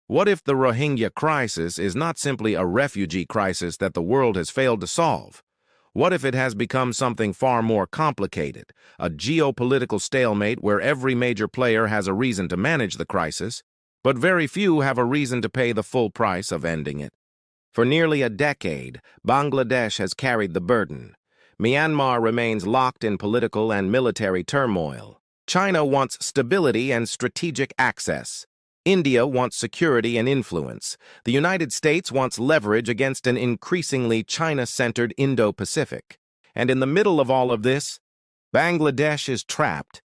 What if the Rohingya crisis is not simply a refugee crisis that the world has failed to solve? What if it has become something far more complicated, a geopolitical stalemate where every major player has a reason to manage the crisis, but very few have a reason to pay the full price of ending it? For nearly a decade, Bangladesh has carried the burden. Myanmar remains locked in political and military turmoil. China wants stability and strategic access. India wants security and influence. The United States wants leverage against an increasingly China-centered Indo-Pacific. And in the middle of all of this, Bangladesh is trapped,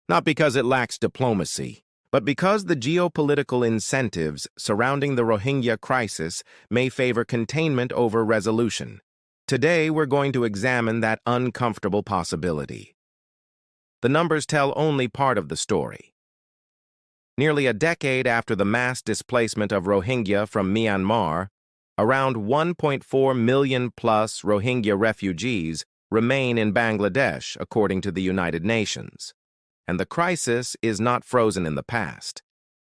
not because it lacks diplomacy, but because the geopolitical incentives surrounding the Rohingya crisis may favor containment over resolution. Today, we're going to examine that uncomfortable possibility. The numbers tell only part of the story. Nearly a decade after the mass displacement of Rohingya from Myanmar, around 1.4 million plus Rohingya refugees remain in Bangladesh, according to the United Nations. And the crisis is not frozen in the past.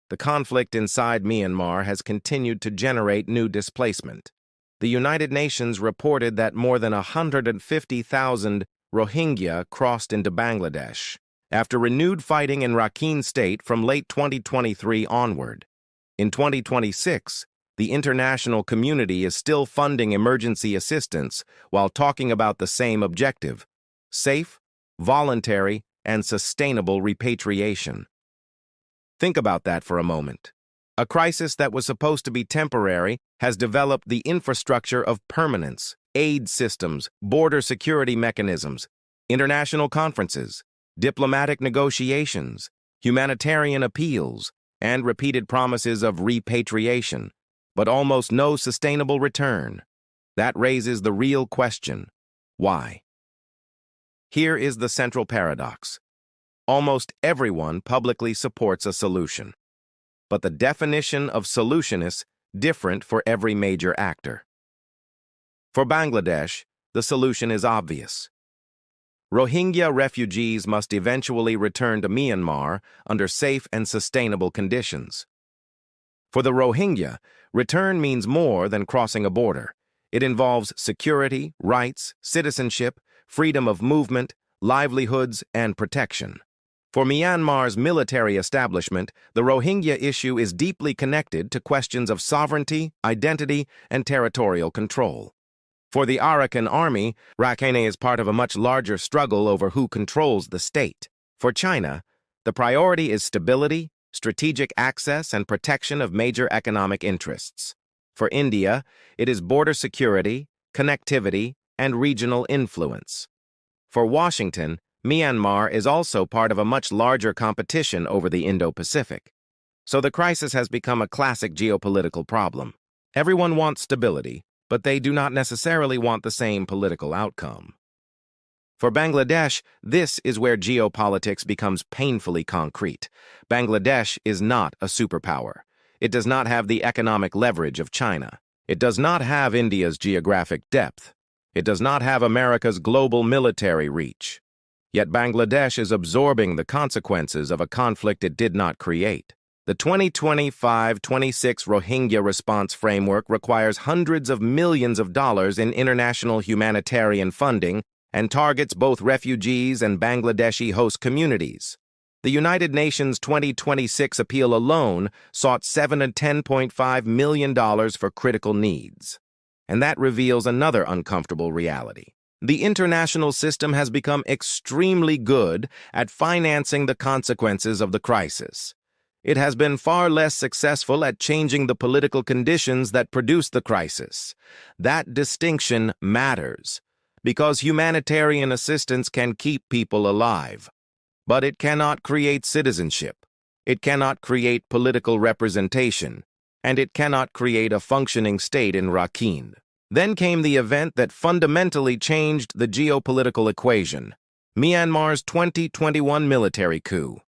The conflict inside Myanmar has continued to generate new displacement. The United Nations reported that more than 150,000 Rohingya crossed into Bangladesh after renewed fighting in Rakhine State from late 2023 onward. In 2026, the international community is still funding emergency assistance while talking about the same objective: safe, voluntary, and sustainable repatriation. Think about that for a moment. A crisis that was supposed to be temporary has developed the infrastructure of permanence: aid systems, border security mechanisms, international conferences, diplomatic negotiations, humanitarian appeals, and repeated promises of repatriation, but almost no sustainable return. That raises the real question: why? Here is the central paradox. Almost everyone publicly supports a solution, but the definition of solution is different for every major actor. For Bangladesh, the solution is obvious. Rohingya refugees must eventually return to Myanmar under safe and sustainable conditions. For the Rohingya, return means more than crossing a border. It involves security, rights, citizenship, freedom of movement, livelihoods, and protection. For Myanmar's military establishment, the Rohingya issue is deeply connected to questions of sovereignty, identity, and territorial control. For the Arakan army, Rakhine is part of a much larger struggle over who controls the state. For China, the priority is stability, strategic access, and protection of major economic interests. For India, it is border security, connectivity, and regional influence. For Washington, Myanmar is also part of a much larger competition over the Indo-Pacific. So the crisis has become a classic geopolitical problem. Everyone wants stability, but they do not necessarily want the same political outcome. For Bangladesh, this is where geopolitics becomes painfully concrete. Bangladesh is not a superpower. It does not have the economic leverage of China. It does not have India's geographic depth. It does not have America's global military reach. Yet Bangladesh is absorbing the consequences of a conflict it did not create. The 2025-26 Rohingya response framework requires hundreds of millions of dollars in international humanitarian funding and targets both refugees and Bangladeshi host communities. The United Nations 2026 appeal alone sought $7 to $10.5 million for critical needs. And that reveals another uncomfortable reality. The international system has become extremely good at financing the consequences of the crisis. It has been far less successful at changing the political conditions that produce the crisis. That distinction matters, because humanitarian assistance can keep people alive. But it cannot create citizenship. It cannot create political representation. And it cannot create a functioning state in Rakhine. Then came the event that fundamentally changed the geopolitical equation: Myanmar's 2021 military coup.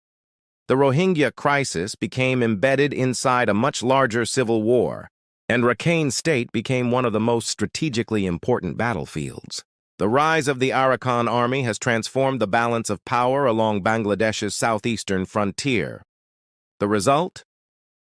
The Rohingya crisis became embedded inside a much larger civil war, and Rakhine State became one of the most strategically important battlefields. The rise of the Arakan army has transformed the balance of power along Bangladesh's southeastern frontier. The result?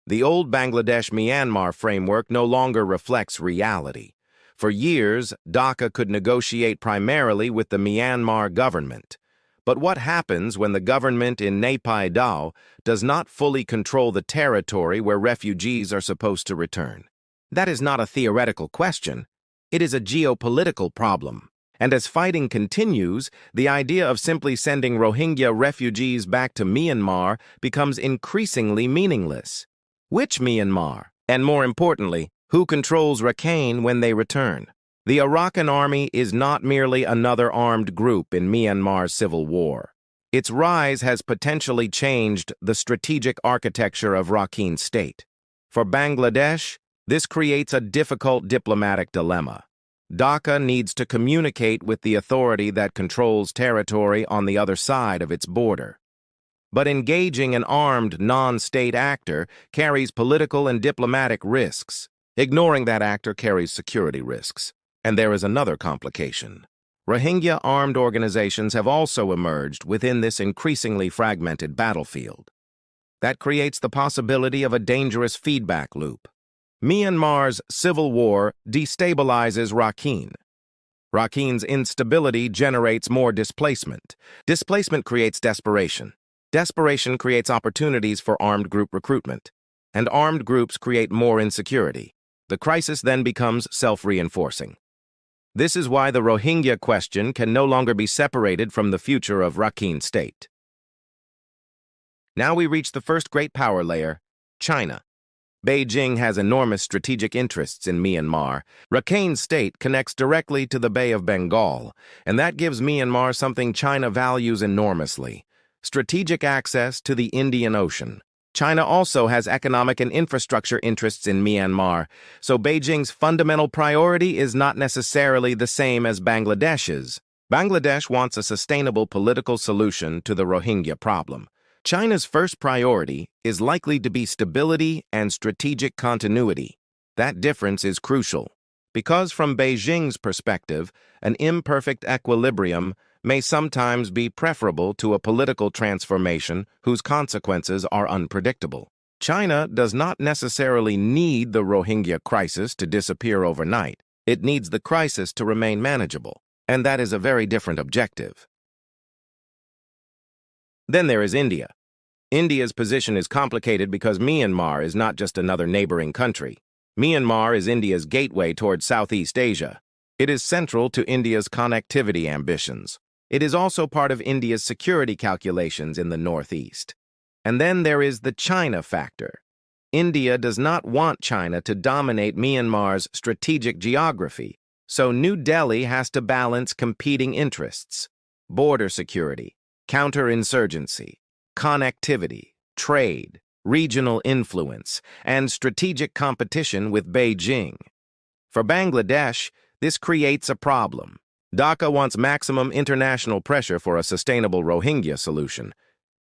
The old Bangladesh-Myanmar framework no longer reflects reality. For years, Dhaka could negotiate primarily with the Myanmar government. But what happens when the government in Nay Dao does not fully control the territory where refugees are supposed to return? That is not a theoretical question. It is a geopolitical problem. And as fighting continues, the idea of simply sending Rohingya refugees back to Myanmar becomes increasingly meaningless. Which Myanmar? And more importantly, who controls Rakhine when they return? The Arakan army is not merely another armed group in Myanmar's civil war. Its rise has potentially changed the strategic architecture of Rakhine State. For Bangladesh, this creates a difficult diplomatic dilemma. Dhaka needs to communicate with the authority that controls territory on the other side of its border. But engaging an armed non-state actor carries political and diplomatic risks. Ignoring that actor carries security risks. And there is another complication. Rohingya armed organizations have also emerged within this increasingly fragmented battlefield. That creates the possibility of a dangerous feedback loop. Myanmar's civil war destabilizes Rakhine. Rakhine's instability generates more displacement. Displacement creates desperation. Desperation creates opportunities for armed group recruitment. And armed groups create more insecurity. The crisis then becomes self-reinforcing. This is why the Rohingya question can no longer be separated from the future of Rakhine State. Now we reach the first great power layer, China. Beijing has enormous strategic interests in Myanmar. Rakhine State connects directly to the Bay of Bengal, and that gives Myanmar something China values enormously: strategic access to the Indian Ocean. China also has economic and infrastructure interests in Myanmar, so Beijing's fundamental priority is not necessarily the same as Bangladesh's. Bangladesh wants a sustainable political solution to the Rohingya problem. China's first priority is likely to be stability and strategic continuity. That difference is crucial, because from Beijing's perspective, an imperfect equilibrium may sometimes be preferable to a political transformation whose consequences are unpredictable. China does not necessarily need the Rohingya crisis to disappear overnight. It needs the crisis to remain manageable, and that is a very different objective. Then there is India. India's position is complicated because Myanmar is not just another neighboring country. Myanmar is India's gateway toward Southeast Asia. It is central to India's connectivity ambitions. It is also part of India's security calculations in the Northeast. And then there is the China factor. India does not want China to dominate Myanmar's strategic geography, so New Delhi has to balance competing interests: border security, counterinsurgency, connectivity, trade, regional influence, and strategic competition with Beijing. For Bangladesh, this creates a problem. Dhaka wants maximum international pressure for a sustainable Rohingya solution,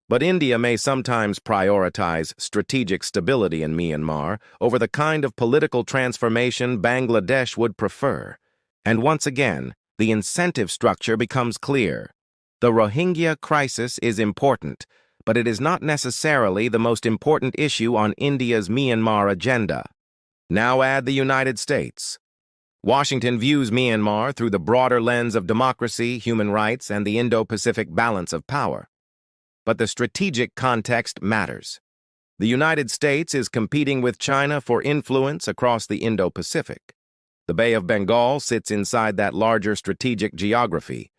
but India may sometimes prioritize strategic stability in Myanmar over the kind of political transformation Bangladesh would prefer. And once again, the incentive structure becomes clear. The Rohingya crisis is important, but it is not necessarily the most important issue on India's Myanmar agenda. Now add the United States. Washington views Myanmar through the broader lens of democracy, human rights, and the Indo-Pacific balance of power. But the strategic context matters. The United States is competing with China for influence across the Indo-Pacific. The Bay of Bengal sits inside that larger strategic geography,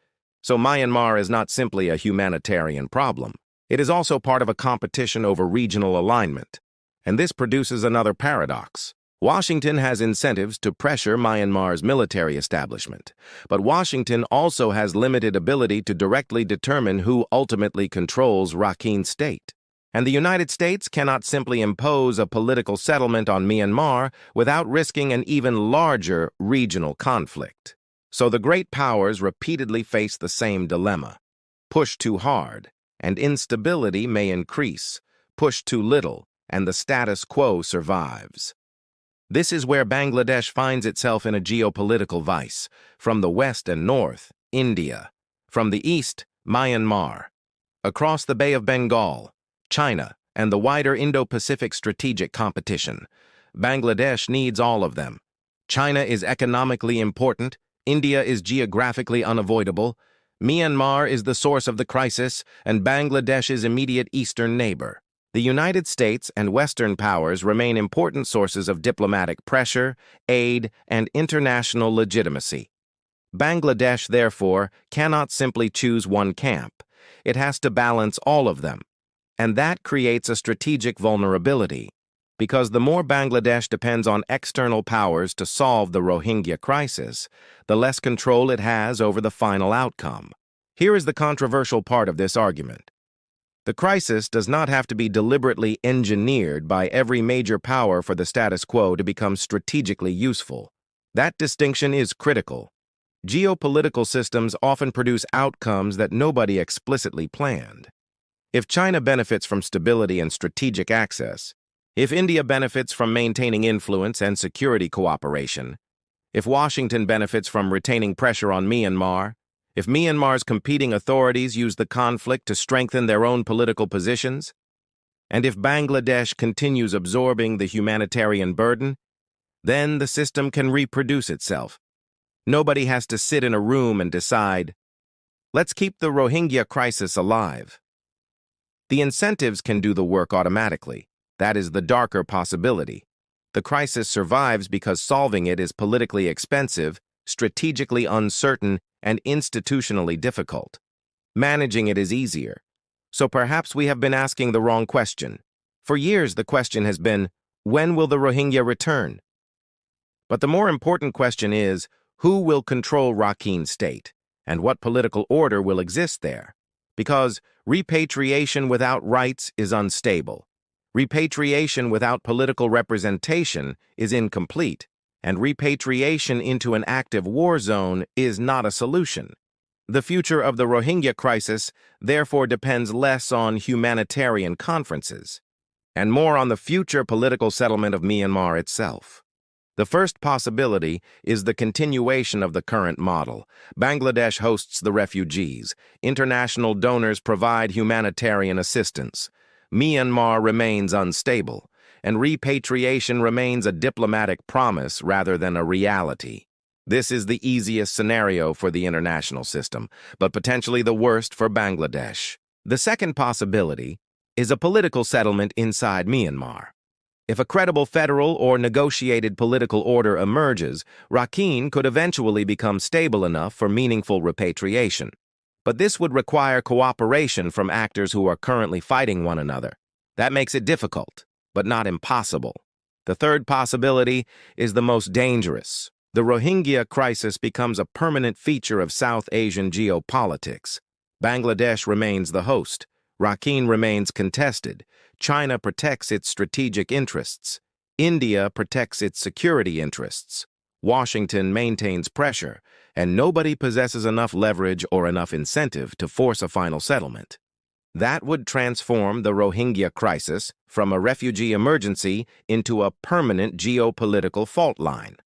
so Myanmar is not simply a humanitarian problem. It is also part of a competition over regional alignment. And this produces another paradox. Washington has incentives to pressure Myanmar's military establishment, but Washington also has limited ability to directly determine who ultimately controls Rakhine State. And the United States cannot simply impose a political settlement on Myanmar without risking an even larger regional conflict. So the great powers repeatedly face the same dilemma. Push too hard, and instability may increase. Push too little, and the status quo survives. This is where Bangladesh finds itself in a geopolitical vice. From the west and north, India. From the east, Myanmar. Across the Bay of Bengal, China. and the wider Indo-Pacific strategic competition. Bangladesh needs all of them. China is economically important, India is geographically unavoidable, Myanmar is the source of the crisis, and Bangladesh's immediate eastern neighbor. The United States and Western powers remain important sources of diplomatic pressure, aid, and international legitimacy. Bangladesh, therefore, cannot simply choose one camp. It has to balance all of them. And that creates a strategic vulnerability, because the more Bangladesh depends on external powers to solve the Rohingya crisis, the less control it has over the final outcome. Here is the controversial part of this argument. The crisis does not have to be deliberately engineered by every major power for the status quo to become strategically useful. That distinction is critical. Geopolitical systems often produce outcomes that nobody explicitly planned. If China benefits from stability and strategic access, if India benefits from maintaining influence and security cooperation, if Washington benefits from retaining pressure on Myanmar, if Myanmar's competing authorities use the conflict to strengthen their own political positions, and if Bangladesh continues absorbing the humanitarian burden, then the system can reproduce itself. Nobody has to sit in a room and decide, let's keep the Rohingya crisis alive. The incentives can do the work automatically. That is the darker possibility. The crisis survives because solving it is politically expensive, strategically uncertain, and institutionally difficult. Managing it is easier. So perhaps we have been asking the wrong question. For years, the question has been, when will the Rohingya return? But the more important question is, who will control Rakhine State, and what political order will exist there? Because repatriation without rights is unstable. Repatriation without political representation is incomplete, and repatriation into an active war zone is not a solution. The future of the Rohingya crisis therefore depends less on humanitarian conferences, and more on the future political settlement of Myanmar itself. The first possibility is the continuation of the current model. Bangladesh hosts the refugees. International donors provide humanitarian assistance. Myanmar remains unstable, and repatriation remains a diplomatic promise rather than a reality. This is the easiest scenario for the international system, but potentially the worst for Bangladesh. The second possibility is a political settlement inside Myanmar. If a credible federal or negotiated political order emerges, Rakhine could eventually become stable enough for meaningful repatriation. But this would require cooperation from actors who are currently fighting one another. That makes it difficult, but not impossible. The third possibility is the most dangerous. The Rohingya crisis becomes a permanent feature of South Asian geopolitics. Bangladesh remains the host. Rakhine remains contested. China protects its strategic interests. India protects its security interests. Washington maintains pressure, and nobody possesses enough leverage or enough incentive to force a final settlement. That would transform the Rohingya crisis from a refugee emergency into a permanent geopolitical fault line.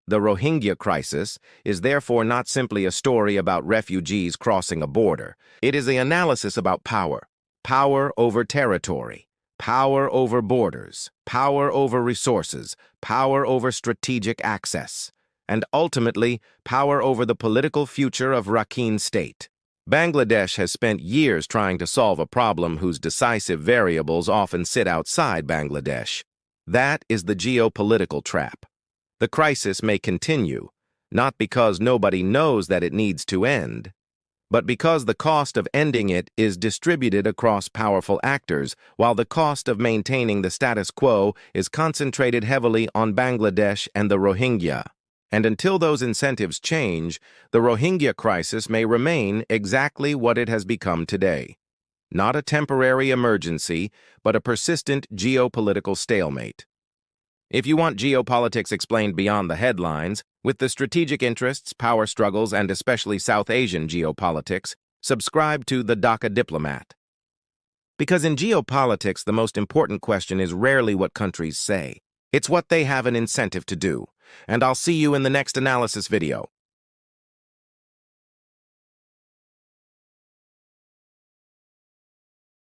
The Rohingya crisis is therefore not simply a story about refugees crossing a border. It is an analysis about power. Power over territory, power over borders, power over resources, power over strategic access, and ultimately, power over the political future of Rakhine State. Bangladesh has spent years trying to solve a problem whose decisive variables often sit outside Bangladesh. That is the geopolitical trap. The crisis may continue, not because nobody knows that it needs to end, but because the cost of ending it is distributed across powerful actors, while the cost of maintaining the status quo is concentrated heavily on Bangladesh and the Rohingya. And until those incentives change, the Rohingya crisis may remain exactly what it has become today. Not a temporary emergency, but a persistent geopolitical stalemate. If you want geopolitics explained beyond the headlines, with the strategic interests, power struggles, and especially South Asian geopolitics, subscribe to the Dhaka Diplomat. Because in geopolitics, the most important question is rarely what countries say. It's what they have an incentive to do. And I'll see you in the next analysis video.